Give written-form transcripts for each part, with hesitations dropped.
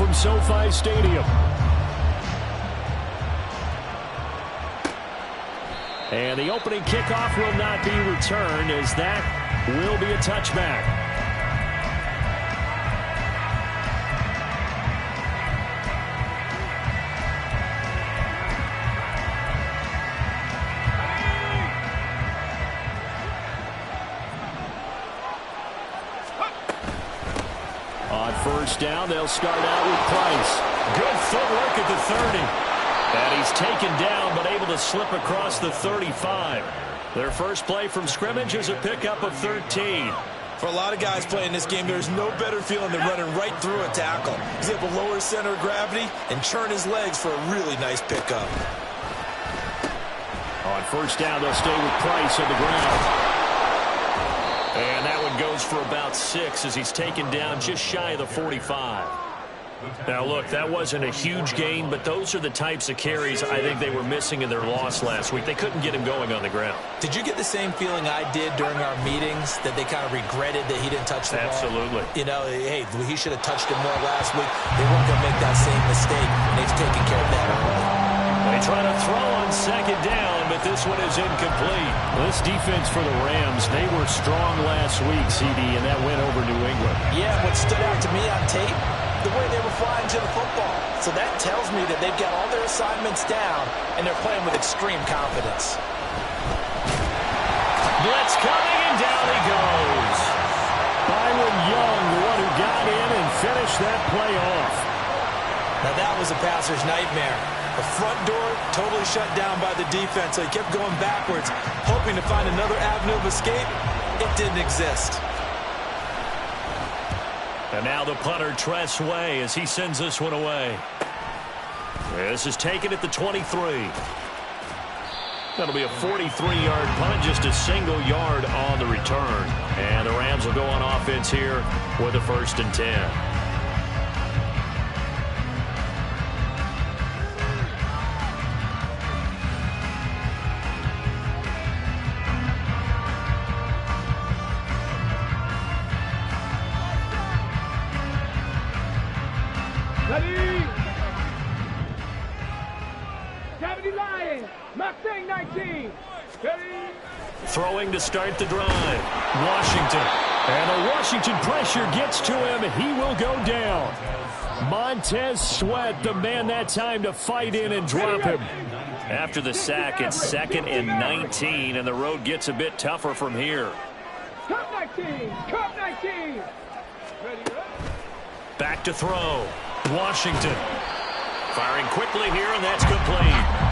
from SoFi Stadium. And the opening kickoff will not be returned, as that will be a touchback. On first down, they'll start out with Price. Good footwork at the 30. And he's taken down, but able to slip across the 35. Their first play from scrimmage is a pickup of 13. For a lot of guys playing this game, there's no better feeling than running right through a tackle. He's able to lower his center of gravity and churn his legs for a really nice pickup. On first down, they'll stay with Price on the ground. And that one goes for about 6 as he's taken down just shy of the 45. Now, look, that wasn't a huge gain, but those are the types of carries I think they were missing in their loss last week. They couldn't get him going on the ground. Did you get the same feeling I did during our meetings, that they kind of regretted that he didn't touch the ball? Absolutely. You know, hey, he should have touched it more last week. They weren't going to make that same mistake, and they've taken care of that early. They try to throw on second down, but this one is incomplete. This defense for the Rams, they were strong last week, CD, and that went over New England. Yeah, what stood out to me on tape, the way they were flying to the football. So that tells me that they've got all their assignments down, and they're playing with extreme confidence. Blitz coming, and down he goes. Byron Young, the one who got in and finished that play off. Now that was a passer's nightmare. The front door totally shut down by the defense, so he kept going backwards, hoping to find another avenue of escape. It didn't exist. And now the punter, Tress Way, as he sends this one away. This is taken at the 23. That'll be a 43-yard punt, just a single yard on the return. And the Rams will go on offense here with a 1st and 10. Throwing to start the drive. Washington. And the Washington pressure gets to him, and he will go down. Montez Sweat, the man that time to fight in and drop him. After the sack, it's 2nd and 19, and the road gets a bit tougher from here. Cup 19! Cup 19! Back to throw. Washington. Firing quickly here, and that's complete.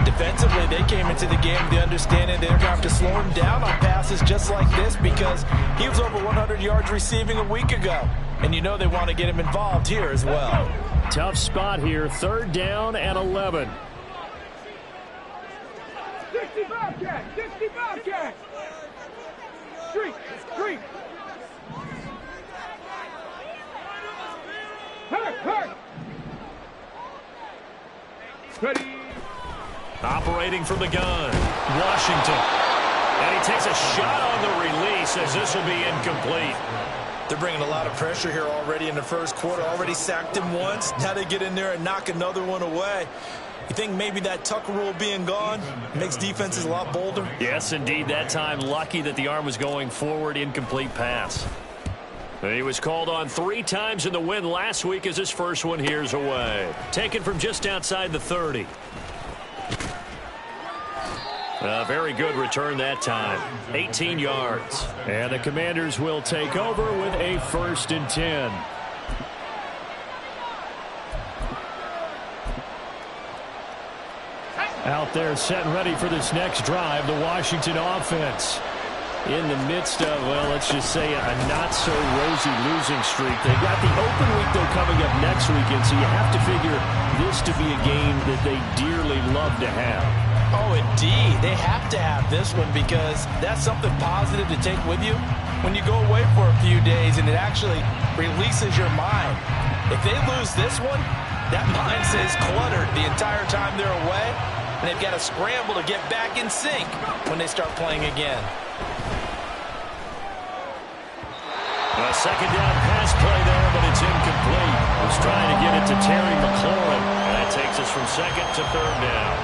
Defensively, they came into the game with the understanding they're going to have to slow him down on passes just like this, because he was over 100 yards receiving a week ago. And you know they want to get him involved here as well. Tough spot here, 3rd down and 11. 65 catch! 65 catch! Street! Street! Hurt! Ready! Operating from the gun, Washington. And he takes a shot on the release, as this will be incomplete. They're bringing a lot of pressure here already in the first quarter. Already sacked him once. Now they get in there and knock another one away. You think maybe that Tucker rule being gone makes defenses a lot bolder? Yes, indeed. That time, lucky that the arm was going forward. Incomplete pass. He was called on 3 times in the win last week, as his first one here's away. Taken from just outside the 30. A very good return that time. 18 yards. And the Commanders will take over with a 1st and 10. Out there set and ready for this next drive, the Washington offense. In the midst of, well, let's just say a not-so-rosy losing streak. They've got the open week, though, coming up next weekend, so you have to figure this to be a game that they dearly love to have. Oh, indeed. They have to have this one, because that's something positive to take with you when you go away for a few days, and it actually releases your mind. If they lose this one, that mind stays cluttered the entire time they're away, and they've got to scramble to get back in sync when they start playing again. A 2nd down pass play there, but it's incomplete. He's trying to get it to Terry McLaurin. And that takes us from second to third down.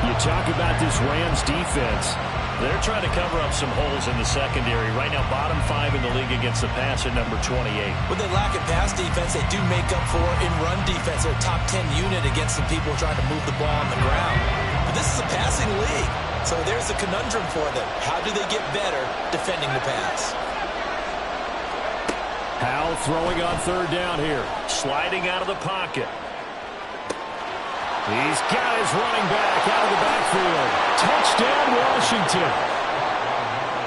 You talk about this Rams defense. They're trying to cover up some holes in the secondary. Right now, bottom 5 in the league against the pass at number 28. When they lack in pass defense, they do make up for in run defense. They're a top 10 unit against some people trying to move the ball on the ground. But this is a passing league, so there's a conundrum for them. How do they get better defending the pass? Howell throwing on third down here. Sliding out of the pocket. He's got his running back out of the backfield. Touchdown, Washington.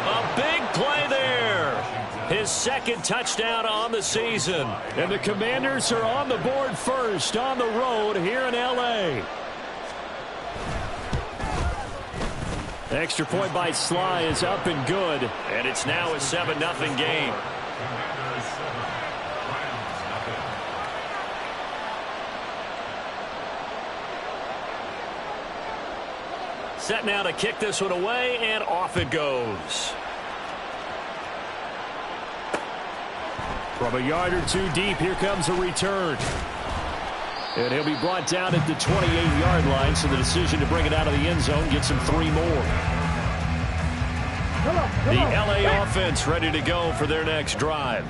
A big play there. His second touchdown on the season. And the Commanders are on the board first on the road here in L.A. Extra point by Sly is up and good. And it's now a 7-0 game. Set now to kick this one away, and off it goes. From a yard or two deep, here comes a return. And he'll be brought down at the 28-yard line, so the decision to bring it out of the end zone gets him 3 more. The L.A. offense ready to go for their next drive.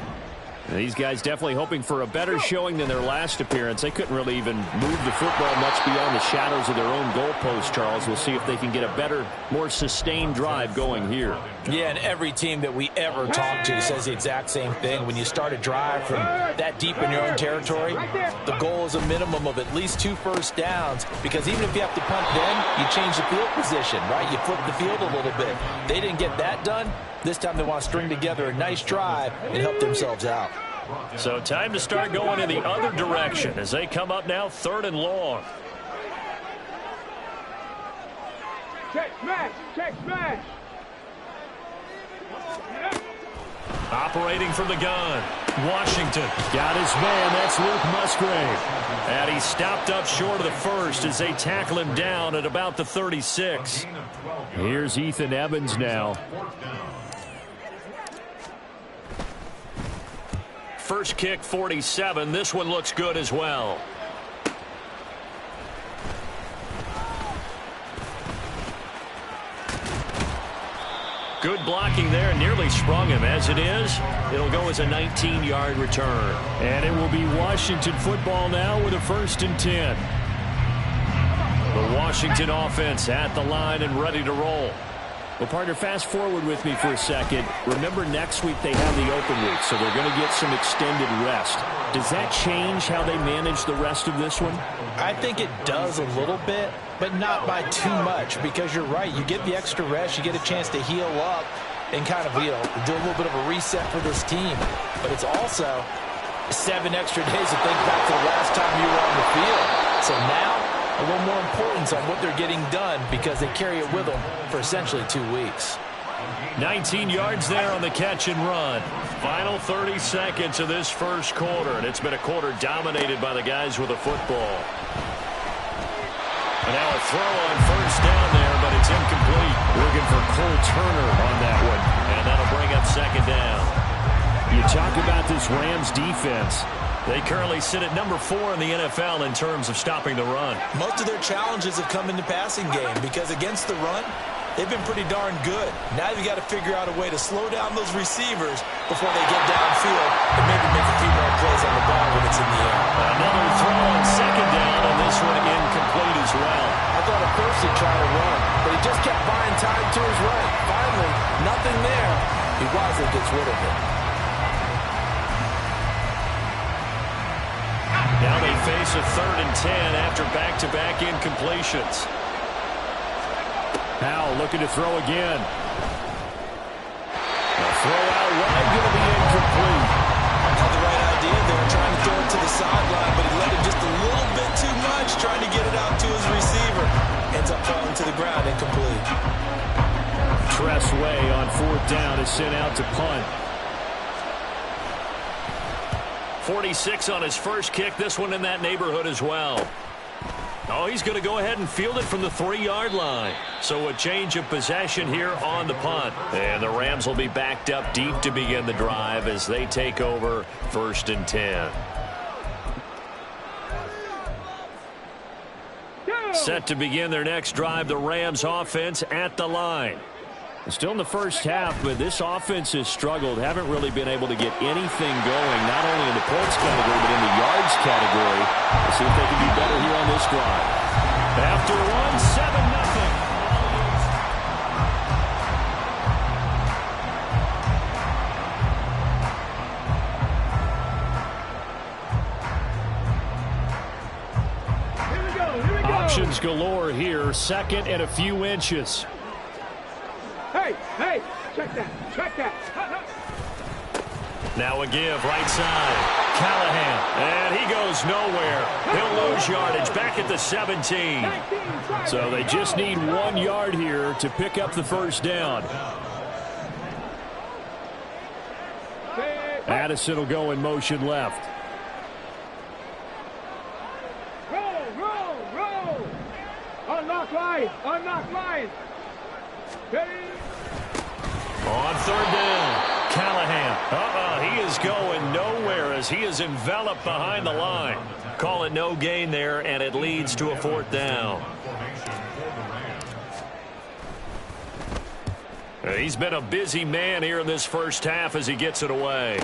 These guys definitely hoping for a better showing than their last appearance. They couldn't really even move the football much beyond the shadows of their own goalpost, Charles. We'll see if they can get a better, more sustained drive going here. Yeah, and every team that we ever talk to says the exact same thing. When you start a drive from that deep in your own territory, the goal is a minimum of at least 2 first downs, because even if you have to punt then, you change the field position, right? You flip the field a little bit. They didn't get that done. This time they want to string together a nice drive and help themselves out. So time to start going in the other direction as they come up now 3rd and long. Check smash. Check smash. Operating from the gun. Washington got his man. That's Luke Musgrave. And he stopped up short of the first as they tackle him down at about the 36. Here's Ethan Evans now. First kick, 47. This one looks good as well. Good blocking there. Nearly sprung him. As it is, it'll go as a 19-yard return. And it will be Washington football now with a 1st and 10. The Washington offense at the line and ready to roll. Well, partner, fast forward with me for a second. Remember, next week they have the open week, so they're going to get some extended rest. Does that change how they manage the rest of this one? I think it does a little bit, but not by too much, because you're right. You get the extra rest. You get a chance to heal up and kind of, do a little bit of a reset for this team. But it's also 7 extra days to think back to the last time you were on the field. So now, a little more importance on what they're getting done, because they carry it with them for essentially 2 weeks. 19 yards there on the catch and run. Final 30 seconds of this first quarter, and it's been a quarter dominated by the guys with the football. And now a throw on first down there, but it's incomplete. Looking for Cole Turner on that one, and that'll bring up 2nd down. You talk about this Rams defense. They currently sit at number 4 in the NFL in terms of stopping the run. Most of their challenges have come in the passing game, because against the run, they've been pretty darn good. Now you've got to figure out a way to slow down those receivers before they get downfield and maybe make a few more plays on the ball when it's in the air. Another throw on 2nd down, and this one incomplete as well. I thought at first he'd try to run, but he just kept buying time to his right. Finally, nothing there. He wisely gets rid of it. Now they face a 3rd and 10 after back-to-back incompletions. Howell looking to throw again. A throw out wide, going to be incomplete. Had the right idea there, trying to throw it to the sideline, but he let it just a little bit too much, trying to get it out to his receiver. Ends up falling to the ground, incomplete. Tress Way on 4th down is sent out to punt. 46 on his first kick. This one in that neighborhood as well. Oh, he's going to go ahead and field it from the 3-yard line. So a change of possession here on the punt. And the Rams will be backed up deep to begin the drive as they take over 1st and 10. Set to begin their next drive, the Rams offense at the line. Still in the first half, but this offense has struggled. Haven't really been able to get anything going, not only in the points category, but in the yards category. Let's see if they can be better here on this drive. After one, 7-0. Options galore here. 2nd and a few inches. Hey, check that. Now a give, right side. Callahan, and he goes nowhere. He'll lose yardage back at the 17. So they just need 1 yard here to pick up the first down. Addison will go in motion left. Roll. Unlock line. On 3rd down, Callahan. He is going nowhere as he is enveloped behind the line. Call it no gain there, and it leads to a 4th down. He's been a busy man here in this first half as he gets it away.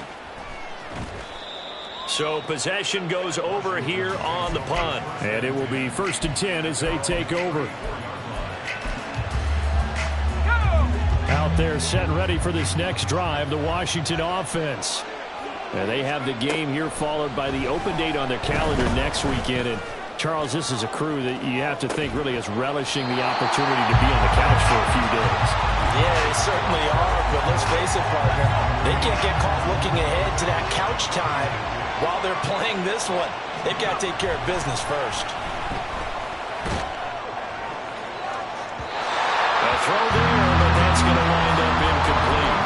So possession goes over here on the punt. And it will be 1st and 10 as they take over. Out there set and ready for this next drive, the Washington offense. And they have the game here followed by the open date on their calendar next weekend. And Charles, this is a crew that you have to think really is relishing the opportunity to be on the couch for a few days. Yeah, they certainly are, but let's face it, partner. They can't get caught looking ahead to that couch time while they're playing this one. They've got to take care of business first. A throw there, but that's going to wind up incomplete.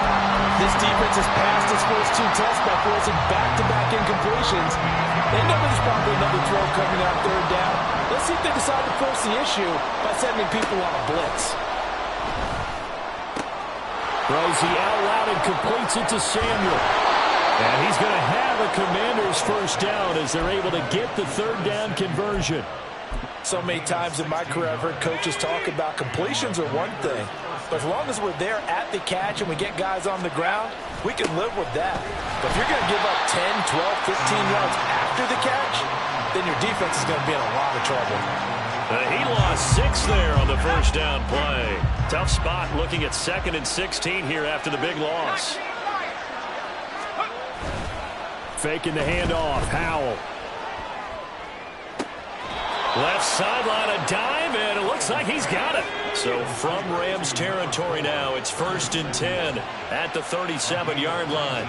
This defense has passed its first 2 tests by forcing back-to-back incompletions. They know there's probably another throw coming out 3rd down. Let's see if they decide to force the issue by sending people on a blitz. Throws the out route and completes it to Samuel. And he's going to have a Commander's first down as they're able to get the 3rd down conversion. So many times in my career I've heard coaches talk about completions are one thing, but as long as we're there at the catch and we get guys on the ground, we can live with that. But if you're going to give up 10, 12, 15 yards after the catch, then your defense is going to be in a lot of trouble. He lost 6 there on the first down play. Tough spot looking at 2nd and 16 here after the big loss. Faking the handoff, Howell. Left sideline, a dive, and it looks like he's got it. So from Rams territory now, it's 1st and 10 at the 37-yard line.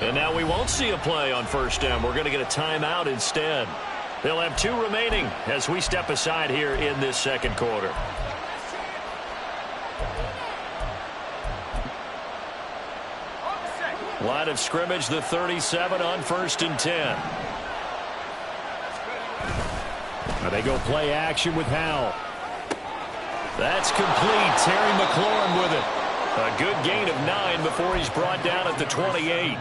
And now we won't see a play on 1st down. We're going to get a timeout instead. They'll have 2 remaining as we step aside here in this 2nd quarter. Line of scrimmage, the 37 on 1st and 10. They go play action with Howell. That's complete. Terry McLaurin with it. A good gain of 9 before he's brought down at the 28.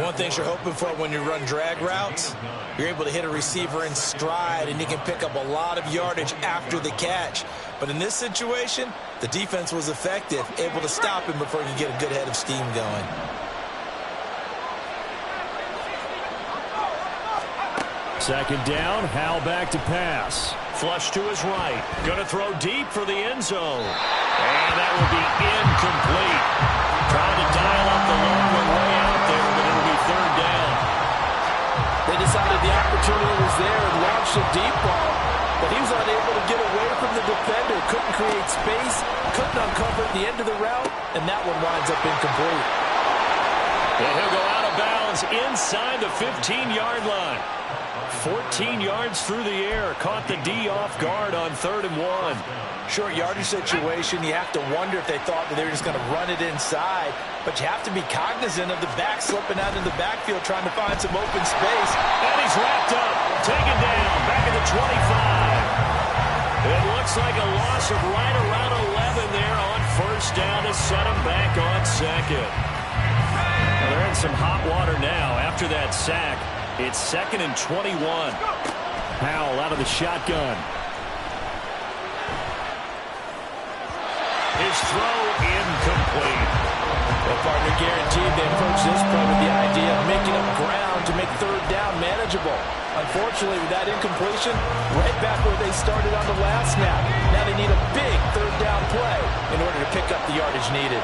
One thing you're hoping for when you run drag routes, you're able to hit a receiver in stride and you can pick up a lot of yardage after the catch. But in this situation, the defense was effective, able to stop him before he can get a good head of steam going. Second down, Howell back to pass. Flush to his right. Going to throw deep for the end zone. And that will be incomplete. Trying to dial up the long way out there, but it'll be 3rd down. They decided the opportunity was there and launched a deep ball, but he was unable to get away from the defender. Couldn't create space, couldn't uncover the end of the route, and that one winds up incomplete. And he'll go out of bounds inside the 15-yard line. 14 yards through the air. Caught the D off guard on 3rd and 1. Short yardage situation. You have to wonder if they thought that they were just going to run it inside. But you have to be cognizant of the back slipping out in the backfield trying to find some open space. And he's wrapped up. Taken down. Back at the 25. It looks like a loss of right around 11 there on 1st down to set him back on 2nd. Well, they're in some hot water now after that sack. It's 2nd and 21. Powell out of the shotgun. His throw incomplete. Well, partner, guaranteed they approach this play with the idea of making up ground to make 3rd down manageable. Unfortunately, with that incompletion, right back where they started on the last snap. Now they need a big 3rd down play in order to pick up the yardage needed.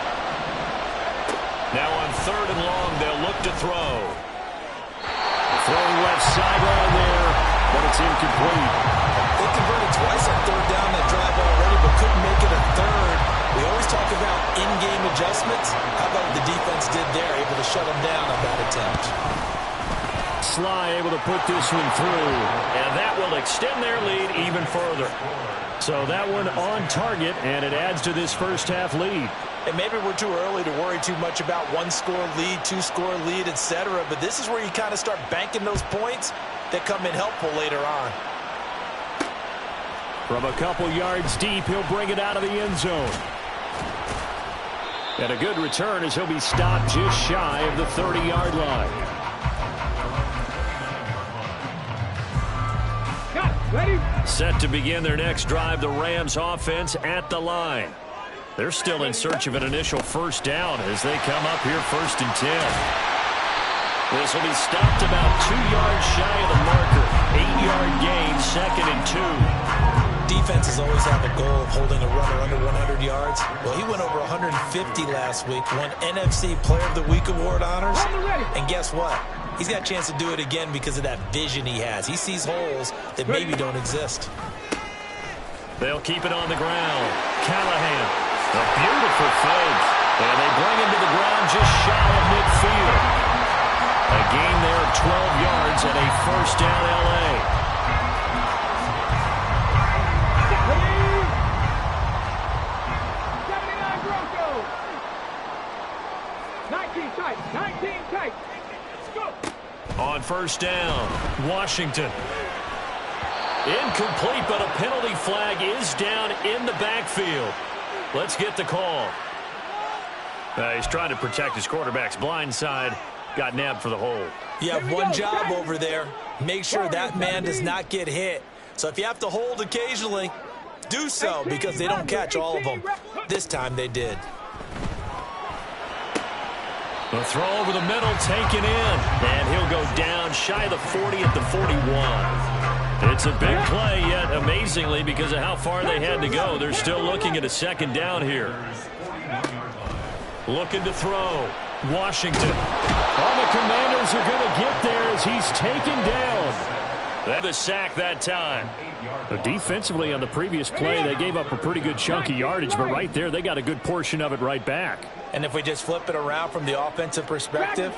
Now on 3rd and long, they'll look to throw. Throwing left sideline there, but it's incomplete. They converted twice on 3rd down that drive already, but couldn't make it a 3rd. We always talk about in-game adjustments. How about what the defense did there, able to shut them down on that attempt? Sly able to put this one through, and that will extend their lead even further. So that one on target, and it adds to this first half lead. And maybe we're too early to worry too much about 1-score lead, 2-score lead, etc. But this is where you kind of start banking those points that come in helpful later on. From a couple yards deep, he'll bring it out of the end zone. And a good return as he'll be stopped just shy of the 30-yard line. Ready? Set to begin their next drive, the Rams offense at the line. They're still in search of an initial 1st down as they come up here 1st and 10. This will be stopped about 2 yards shy of the marker. 8-yard gain, 2nd and 2. Defenses always have a goal of holding a runner under 100 yards. Well, he went over 150 last week, won NFC Player of the Week award honors. And guess what? He's got a chance to do it again because of that vision he has. He sees holes that maybe don't exist. They'll keep it on the ground. Callahan, a beautiful fake. And they bring him to the ground just shy of midfield. A gain there of 12 yards and a 1st down L.A. 79 Broncos. 19 tight. 19 tight. On 1st down, Washington. Incomplete, but a penalty flag is down in the backfield. Let's get the call. He's trying to protect his quarterback's blind side. Got nabbed for the hold. You have one job over there. Make sure that man does not get hit. So if you have to hold occasionally, do so because they don't catch all of them. This time they did. The throw over the middle, taken in. And he'll go down shy of the 40 at the 41. It's a big play, yet amazingly, because of how far they had to go, they're still looking at a 2nd down here. Looking to throw. Washington. All the Commanders are going to get there as he's taken down. They the sack that time. Defensively on the previous play, they gave up a pretty good chunk of yardage, but right there, they got a good portion of it right back. And if we just flip it around from the offensive perspective,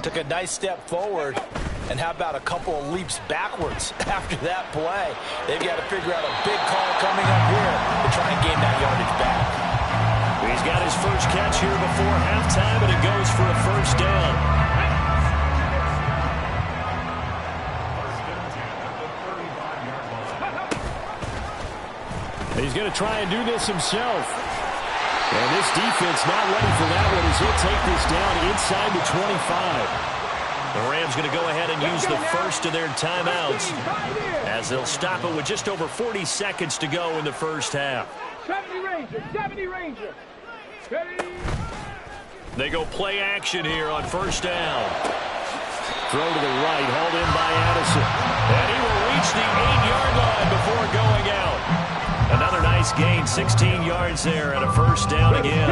took a nice step forward, and how about a couple of leaps backwards after that play? They've got to figure out a big call coming up here to try and gain that yardage back. He's got his first catch here before halftime, and it goes for a 1st down. He's going to try and do this himself. And this defense not ready for that one as he'll take this down inside the 25. The Rams going to go ahead and use the first of their timeouts as they'll stop it with just over 40 seconds to go in the first half. 70 Ranger, 70 Ranger. They go play action here on 1st down. Throw to the right, hauled in by Addison. And he will reach the 8-yard line before going out. Another nice gain, 16 yards there, and a 1st down again.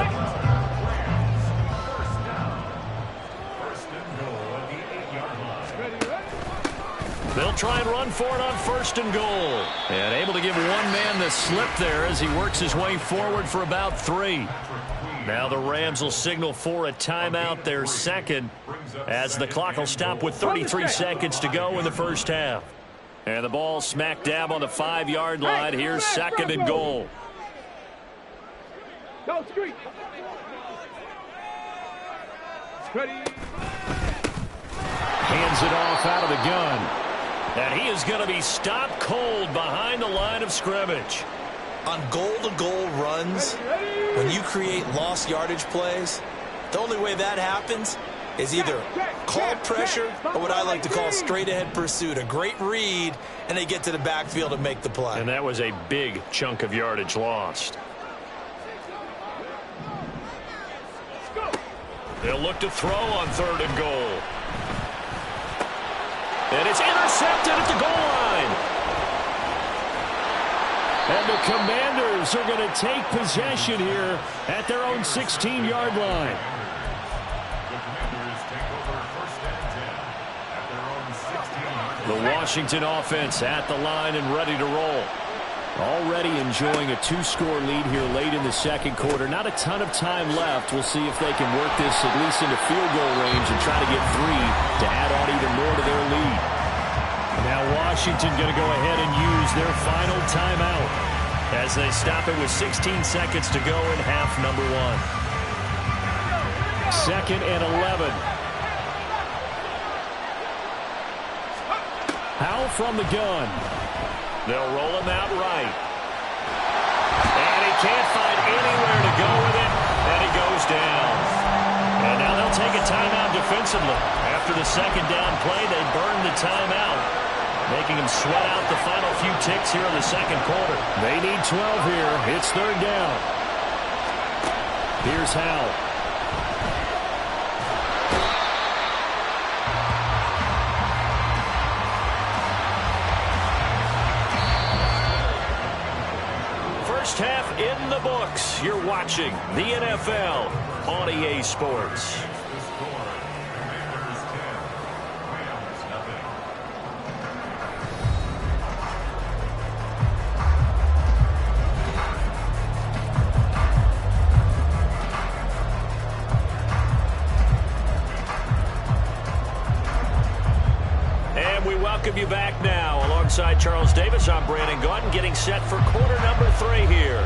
They'll try and run for it on 1st and goal. And able to give one man the slip there as he works his way forward for about 3. Now the Rams will signal for a timeout, their 2nd, as the clock will stop with 33 seconds to go in the first half. And the ball smack dab on the 5-yard line. Here's second and goal. Go, street. Ready. Hands it off out of the gun. And he is going to be stopped cold behind the line of scrimmage. On goal-to-goal runs, when you create lost yardage plays, the only way that happens is either called pressure or what I like to call straight-ahead pursuit. A great read, and they get to the backfield and make the play. And that was a big chunk of yardage lost. They'll look to throw on 3rd and goal. And it's intercepted at the goal line. And the Commanders are going to take possession here at their own 16-yard line. The Washington offense at the line and ready to roll. Already enjoying a 2-score lead here late in the second quarter. Not a ton of time left. We'll see if they can work this at least into field goal range and try to get 3 to add on even more to their lead. Now Washington going to go ahead and use their final timeout as they stop it with 16 seconds to go in half number 1. 2nd and 11. Howell from the gun. They'll roll him out right. And he can't find anywhere to go with it, and he goes down. And now they'll take a timeout defensively. After the second down play, they burn the timeout, making him sweat out the final few ticks here in the second quarter. They need 12 here. It's 3rd down. Here's Howell. First half in the books. You're watching the NFL on EA Sports. Welcome you back now. Alongside Charles Davis, I'm Brandon Gaudin, getting set for quarter number 3 here.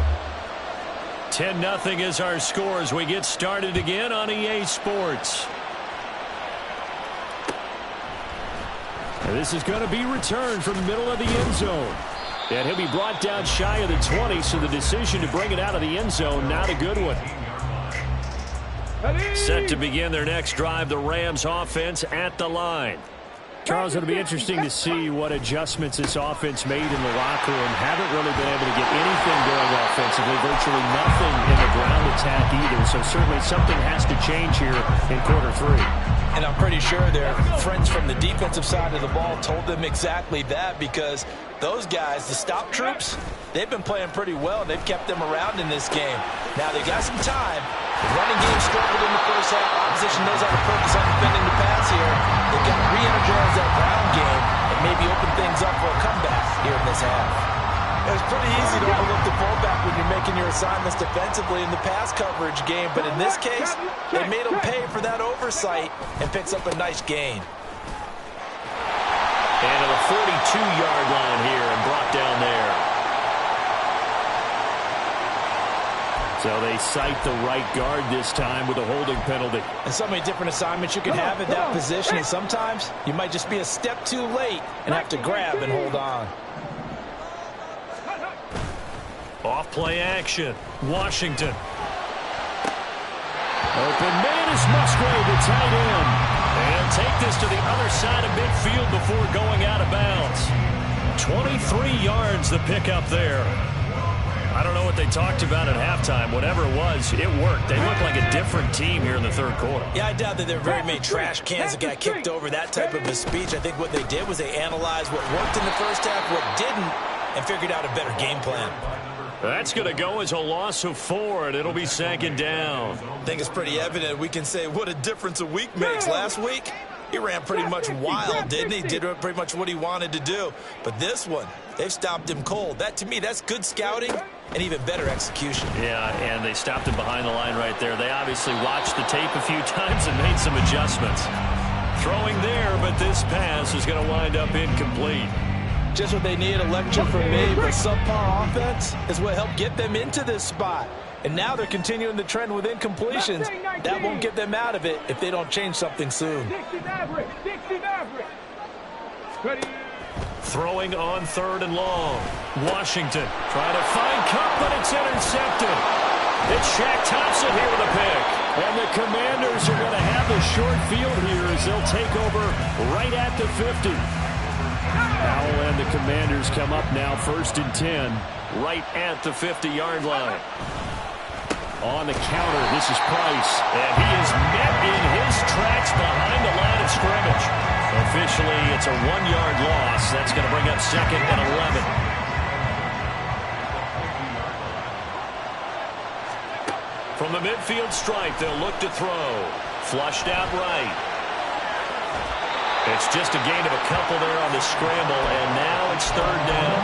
10-0 is our score as we get started again on EA Sports. And this is going to be returned from the middle of the end zone. And he'll be brought down shy of the 20, so the decision to bring it out of the end zone, not a good one. Set to begin their next drive, the Rams offense at the line. Charles, it'll be interesting to see what adjustments this offense made in the locker room. Haven't really been able to get anything going offensively, virtually nothing in the ground attack either. So certainly something has to change here in quarter 3. And I'm pretty sure their friends from the defensive side of the ball told them exactly that, because those guys, the stop troops, they've been playing pretty well. They've kept them around in this game. Now they've got some time. The running game struggled in the first half. Opposition knows how to focus on defending the pass here. They've got to re-energize that ground game and maybe open things up for a comeback here in this half. It's pretty easy to overlook the fullback when you're making your assignments defensively in the pass coverage game, but in this case, they made them pay for that oversight and picks up a nice gain. And to the 42-yard line here and brought down there. So they cite the right guard this time with a holding penalty. And so many different assignments you can have in that position, and sometimes you might just be a step too late and have to grab and hold on. Off play action. Washington. Open man is Musgrave, the tight end. And take this to the other side of midfield before going out of bounds. 23 yards the pickup there. I don't know what they talked about at halftime. Whatever it was, it worked. They look like a different team here in the third quarter. Yeah, I doubt that there are very many trash cans that got kicked over, that type of a speech. I think what they did was they analyzed what worked in the first half, what didn't, and figured out a better game plan. That's going to go as a loss of 4, and it'll be second down. I think it's pretty evident. We can say what a difference a week makes. Last week, he ran pretty much wild, didn't he? Did pretty much what he wanted to do. But this one, they've stopped him cold. That, to me, that's good scouting and even better execution. Yeah, and they stopped him behind the line right there. They obviously watched the tape a few times and made some adjustments. Throwing there, but this pass is going to wind up incomplete. Just what they need, a lecture from me, but subpar offense is what helped get them into this spot. And now they're continuing the trend with incompletions. That won't get them out of it if they don't change something soon. Throwing on 3rd and long. Washington trying to find Cup, but it's intercepted. It's Shaq Thompson here with a pick. And the Commanders are going to have the short field here as they'll take over right at the 50. Howell and the Commanders come up now 1st and 10, right at the 50-yard line. On the counter, this is Price, and he is met in his tracks behind the line of scrimmage. Officially, it's a 1-yard loss. That's going to bring up 2nd and 11. From the midfield stripe, they'll look to throw. Flushed out right. It's just a gain of a couple there on the scramble, and now it's 3rd down.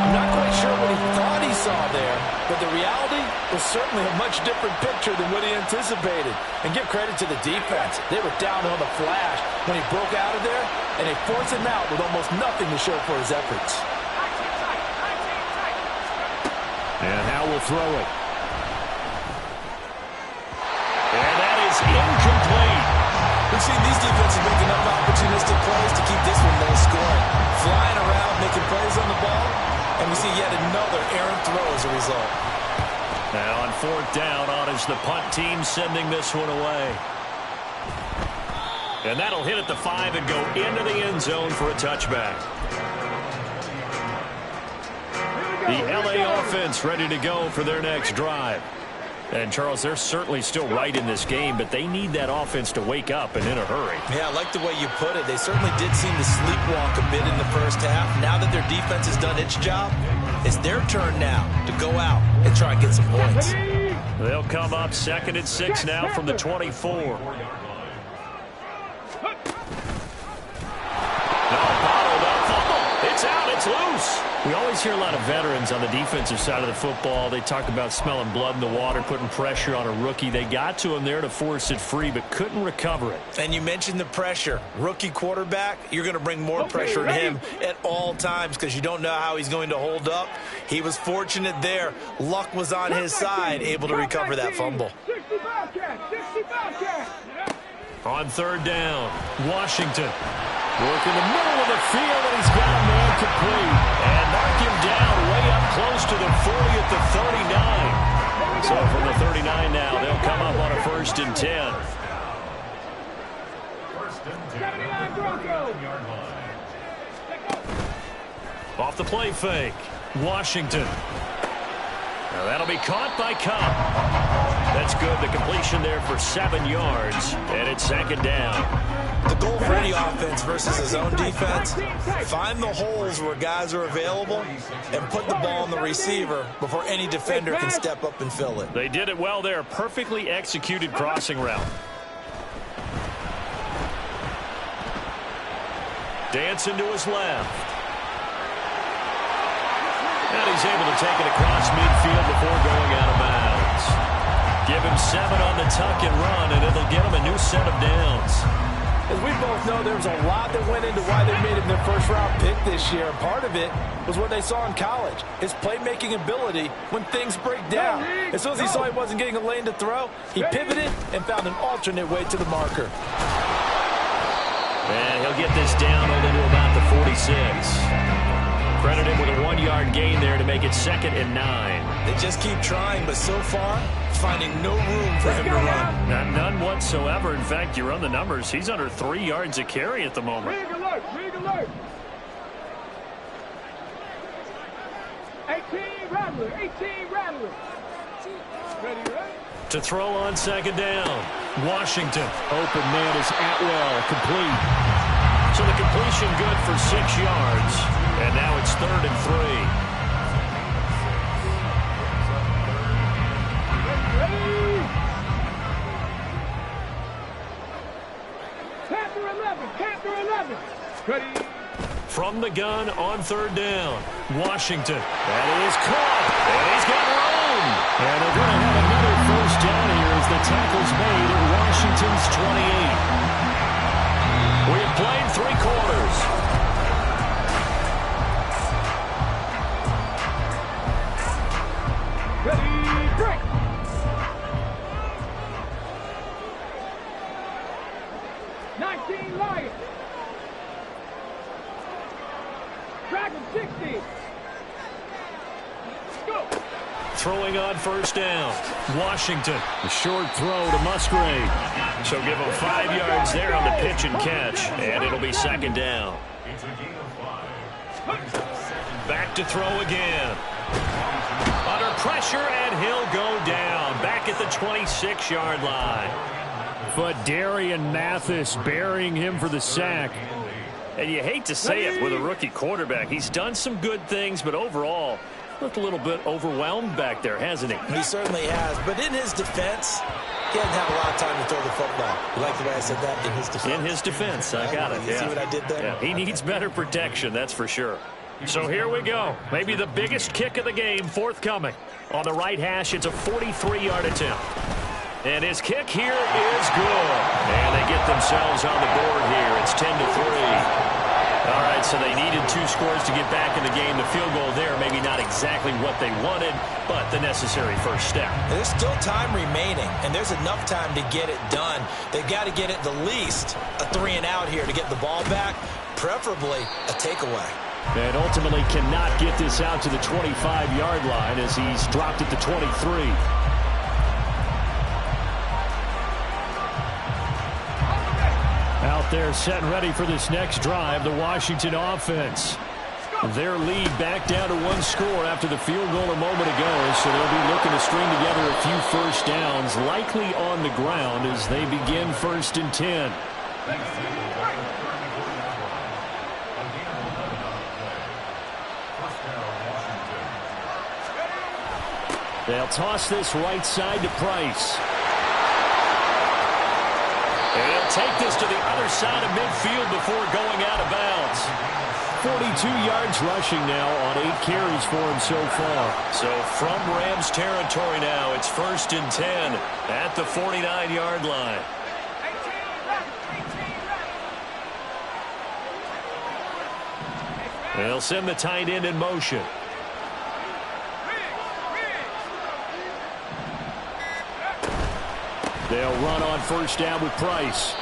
I'm not quite sure what he thought he saw there, but the reality was certainly a much different picture than what he anticipated. And give credit to the defense. They were down on the flash when he broke out of there, and they forced him out with almost nothing to show for his efforts. And Howell will throw it. And that is incomplete. We've seen these defenses make enough opportunistic plays to keep this one low scoring. Flying around, making plays on the ball, and we see yet another errant throw as a result. Now on 4th down, on is the punt team sending this one away. And that'll hit at the 5 and go into the end zone for a touchback. The LA offense ready to go for their next drive. And, Charles, they're certainly still right in this game, but they need that offense to wake up and in a hurry. Yeah, I like the way you put it. They certainly did seem to sleepwalk a bit in the first half. Now that their defense has done its job, it's their turn now to go out and try and get some points. They'll come up 2nd and 6 now from the 24. It's out. It's loose. We always hear a lot of veterans on the defensive side of the football. They talk about smelling blood in the water, putting pressure on a rookie. They got to him there to force it free, but couldn't recover it. And you mentioned the pressure. Rookie quarterback, you're going to bring more pressure on him at all times because you don't know how he's going to hold up. He was fortunate there. Luck was on his side, able to recover that fumble. On 3rd down, Washington. Working the middle of the field, and he's got a man complete. And mark him down way up close to the 40 at the 39. So from the 39 now, they'll come up on a 1st and 10. Off the play fake, Washington. Now that'll be caught by Cup. That's good. The completion there for 7 yards, and it's 2nd down. The goal for any offense versus his own defense, find the holes where guys are available and put the ball on the receiver before any defender can step up and fill it. They did it well there. Perfectly executed crossing route. Dancing to his left. And he's able to take it across midfield before going out of bounds. Give him 7 on the tuck and run, and it'll get him a new set of downs. As we both know, there was a lot that went into why they made him their first-round pick this year. Part of it was what they saw in college, his playmaking ability when things break down. As soon as he saw he wasn't getting a lane to throw, he pivoted and found an alternate way to the marker. And he'll get this down only to about the 46. Credit him with a 1-yard gain there to make it 2nd and 9. They just keep trying, but so far, finding no room for him to run. None whatsoever. In fact, you run the numbers. He's under 3 yards a carry at the moment. Rig alert, rig alert. 18 Rattler, 18 Rattler. Ready, ready? To throw on 2nd down. Washington. Open man is Atwell. Complete. So the completion good for 6 yards. And now it's 3rd and 3. Panther 11. Ready. From the gun on 3rd down. Washington. That is caught. And he's got room. And they're going to have another 1st down here as the tackle's made at Washington's 28. We have played 3 quarters. 19 Lions. Dragon 60. Go. Throwing on first down. Washington. A short throw to Musgrave. So give him 5 yards there on the pitch and catch. And it'll be second down. Back to throw again. Under pressure, and he'll go down. Back at the 26-yard line. But Darian Mathis burying him for the sack. And you hate to say it with a rookie quarterback. He's done some good things, but overall, looked a little bit overwhelmed back there, hasn't he? He certainly has. But in his defense, he hasn't had a lot of time to throw the football. You like the way I said that? In his defense. In his defense. I got it. You see what I did there? Yeah, he needs better protection, that's for sure. So here we go. Maybe the biggest kick of the game forthcoming. On the right hash, it's a 43-yard attempt. And his kick here is good. And they get themselves on the board here. It's 10-3. All right, so they needed 2 scores to get back in the game. The field goal there, maybe not exactly what they wanted, but the necessary first step. There's still time remaining, and there's enough time to get it done. They've got to get at the least a 3-and-out here to get the ball back, preferably a takeaway. And ultimately cannot get this out to the 25-yard line as he's dropped at the 23. Out there set and ready for this next drive, the Washington offense. Their lead back down to 1 score after the field goal a moment ago, so they'll be looking to string together a few first downs, likely on the ground as they begin 1st and 10. They'll toss this right side to Price. And he'll take this to the other side of midfield before going out of bounds. 42 yards rushing now on 8 carries for him so far. So from Rams territory now, it's 1st and 10 at the 49-yard line. They'll send the tight end in motion. They'll run on first down with Price.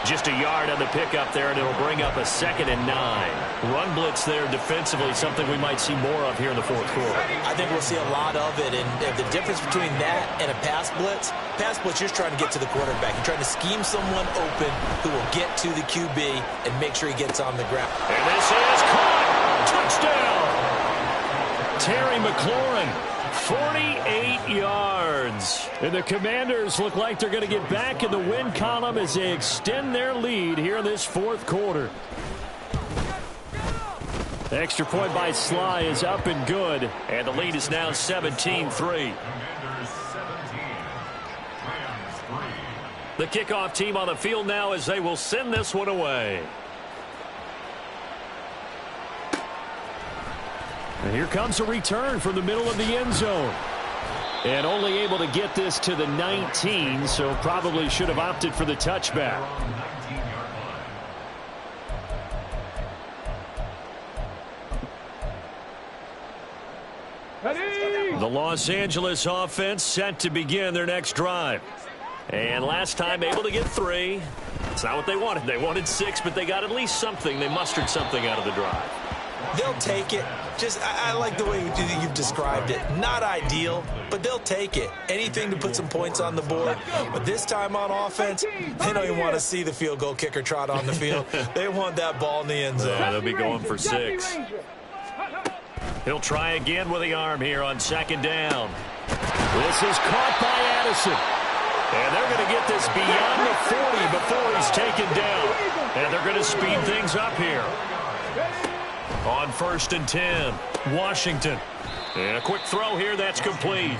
Just a yard on the pickup there, and it'll bring up a 2nd and 9. Run blitz there defensively, something we might see more of here in the 4th quarter. I think we'll see a lot of it, and the difference between that and a pass blitz, you're just trying to get to the quarterback. You're trying to scheme someone open who will get to the QB and make sure he gets on the ground. And this is caught. Touchdown. Terry McLaurin. 48 yards. And the Commanders look like they're going to get back in the win column as they extend their lead here in this 4th quarter. The extra point by Sly is up and good. And the lead is now 17-3. The kickoff team on the field now as they will send this one away. And here comes a return from the middle of the end zone. And only able to get this to the 19, so probably should have opted for the touchback. The Los Angeles offense set to begin their next drive. And last time able to get 3. It's not what they wanted. They wanted 6, but they got at least something. They mustered something out of the drive. They'll take it. I like the way you've described it. Not ideal, but they'll take it. Anything to put some points on the board. But this time on offense, they don't even want to see the field goal kicker trot on the field. They want that ball in the end zone. They'll be going for 6. He'll try again with the arm here on 2nd down. This is caught by Addison. And they're going to get this beyond the 40 before he's taken down. And they're going to speed things up here. On 1st and 10, Washington. And a quick throw here, that's complete.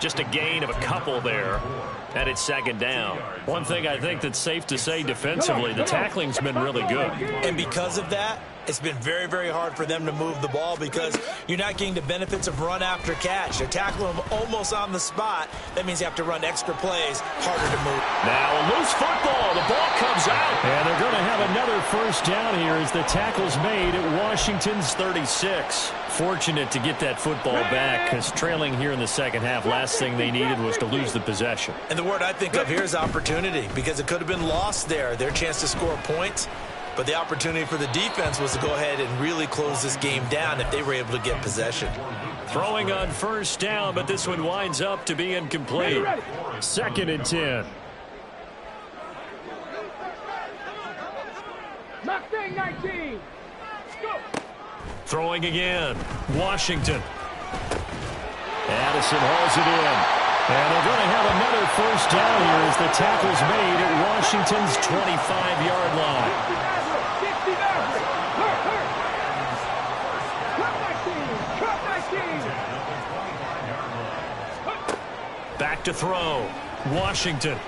Just a gain of a couple there. And it's 2nd down. One thing I think that's safe to say defensively, the tackling's been really good. And because of that, It's been very, very hard for them to move the ball because you're not getting the benefits of run after catch. They're tackling them almost on the spot. That means you have to run extra plays, harder to move. Now a loose football. The ball comes out. And they're going to have another first down here as the tackle's made at Washington's 36. Fortunate to get that football back because trailing here in the second half, last thing they needed was to lose the possession. And the word I think of here is opportunity because it could have been lost there. Their chance to score points. But the opportunity for the defense was to go ahead and really close this game down if they were able to get possession. Throwing on first down, but this one winds up to be incomplete. 2nd and 10. Mustang 19. Go. Throwing again. Washington. Addison hauls it in. And they're going to have another first down here as the tackle's made at Washington's 25-yard line. Back to throw. Washington. And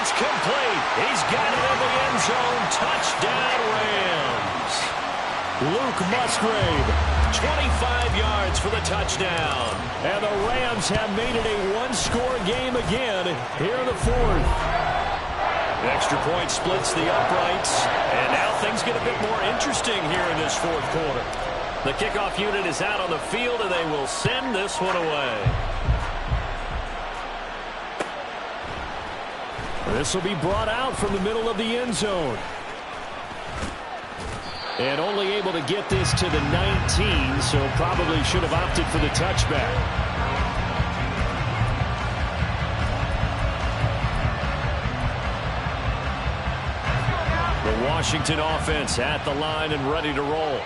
it's complete. He's got it in the end zone. Touchdown, Rams. Luke Musgrave, 25 yards for the touchdown. And the Rams have made it a one-score game again here in the 4th. Extra point splits the uprights. And now things get a bit more interesting here in this 4th quarter. The kickoff unit is out on the field, and they will send this one away. This will be brought out from the middle of the end zone. And only able to get this to the 19, so probably should have opted for the touchback. The Washington offense at the line and ready to roll.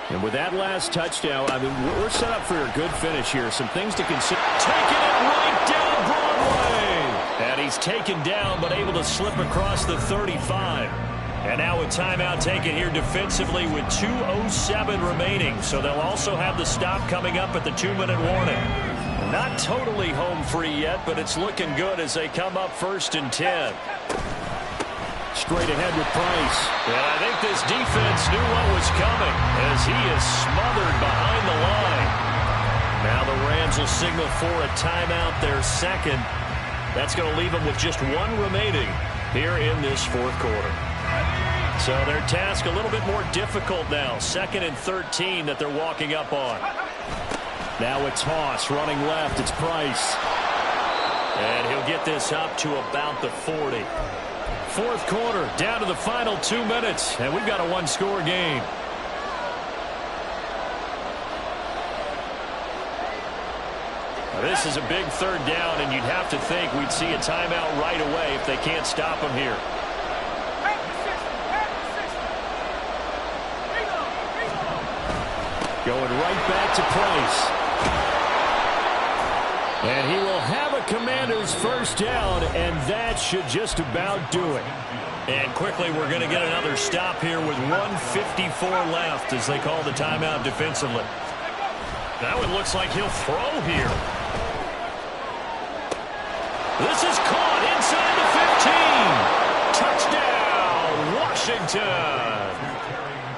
And with that last touchdown, I mean, we're set up for a good finish here. Some things to consider. Taking it right down Broadway. And he's taken down, but able to slip across the 35. And now a timeout taken here defensively with 2:07 remaining. So they'll also have the stop coming up at the 2-minute warning. Not totally home free yet, but it's looking good as they come up 1st and 10. Straight ahead with Price. And I think this defense knew what was coming as he is smothered behind the line. Now the Rams will signal for a timeout, their 2nd. That's going to leave them with just 1 remaining here in this 4th quarter. So their task a little bit more difficult now. 2nd and 13 that they're walking up on. Now a toss running left. It's Price. And he'll get this up to about the 40. 4th quarter, down to the final 2 minutes, and we've got a one-score game. Now, this is a big 3rd down, and you'd have to think we'd see a timeout right away if they can't stop him here. Going right back to Price. And he will have a Commander's first down, and that should just about do it. And quickly, we're going to get another stop here with 1:54 left as they call the timeout defensively. Now it looks like he'll throw here. This is caught inside the 15. Touchdown, Washington.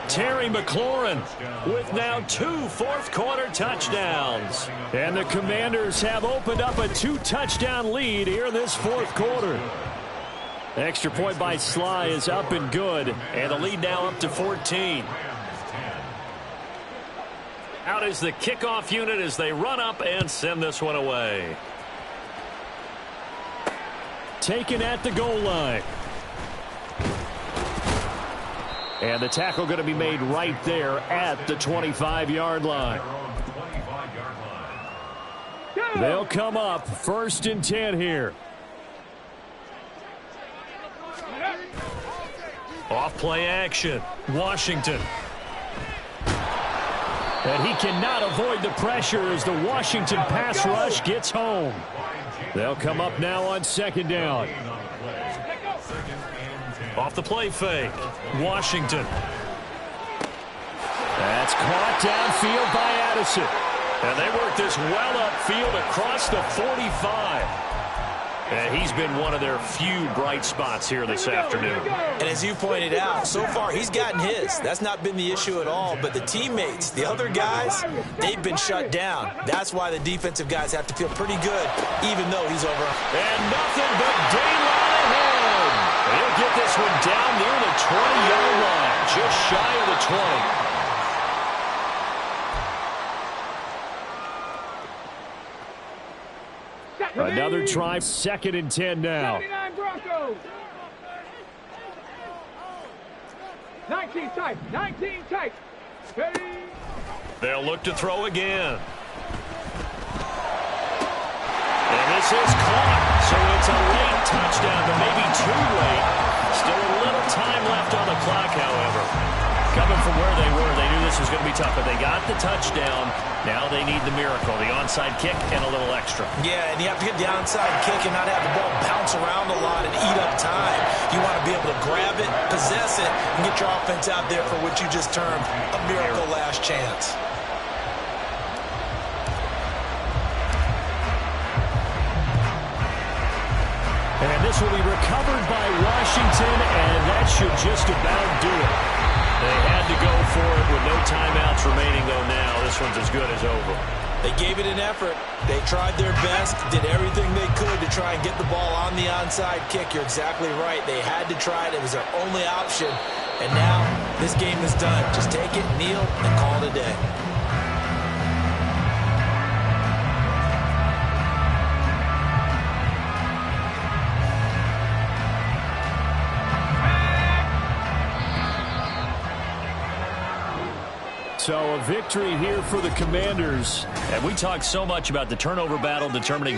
Terry McLaurin with now 2 fourth-quarter touchdowns. And the Commanders have opened up a 2-touchdown lead here in this 4th quarter. Extra point by Sly is up and good. And the lead now up to 14. Out is the kickoff unit as they run up and send this one away. Taken at the goal line. And the tackle going to be made right there at the 25-yard line. They'll come up 1st and 10 here. Off play action. Washington. And he cannot avoid the pressure as the Washington pass rush gets home. They'll come up now on 2nd down. Off the play fake. Washington. That's caught downfield by Addison. And they work this well upfield across the 45. And he's been one of their few bright spots here this afternoon. And as you pointed out, so far he's gotten his. That's not been the issue at all. But the teammates, the other guys, they've been shut down. That's why the defensive guys have to feel pretty good, even though he's over. And nothing but daylight ahead. He'll get this one down near the 20-yard line, just shy of the 20. Another try, 2nd and 10 now. 79 Broncos. 19 tight, 19 tight. Ready. They'll look to throw again. And this is caught, so it's a late touchdown, but maybe too late. Still a little time left on the clock, however. Coming from where they were, they knew this was going to be tough, but they got the touchdown. Now they need the miracle, the onside kick and a little extra. Yeah, and you have to get the onside kick and not have the ball bounce around a lot and eat up time. You want to be able to grab it, possess it, and get your offense out there for what you just termed a miracle last chance. And this will be recovered by Washington, and that should just about do it. They had to go for it with no timeouts remaining, though now this one's as good as over. They gave it an effort. They tried their best, did everything they could to try and get the ball on the onside kick. You're exactly right. They had to try it. It was their only option. And now this game is done. Just take it, kneel, and call it a day. So a victory here for the Commanders. And we talked so much about the turnover battle determining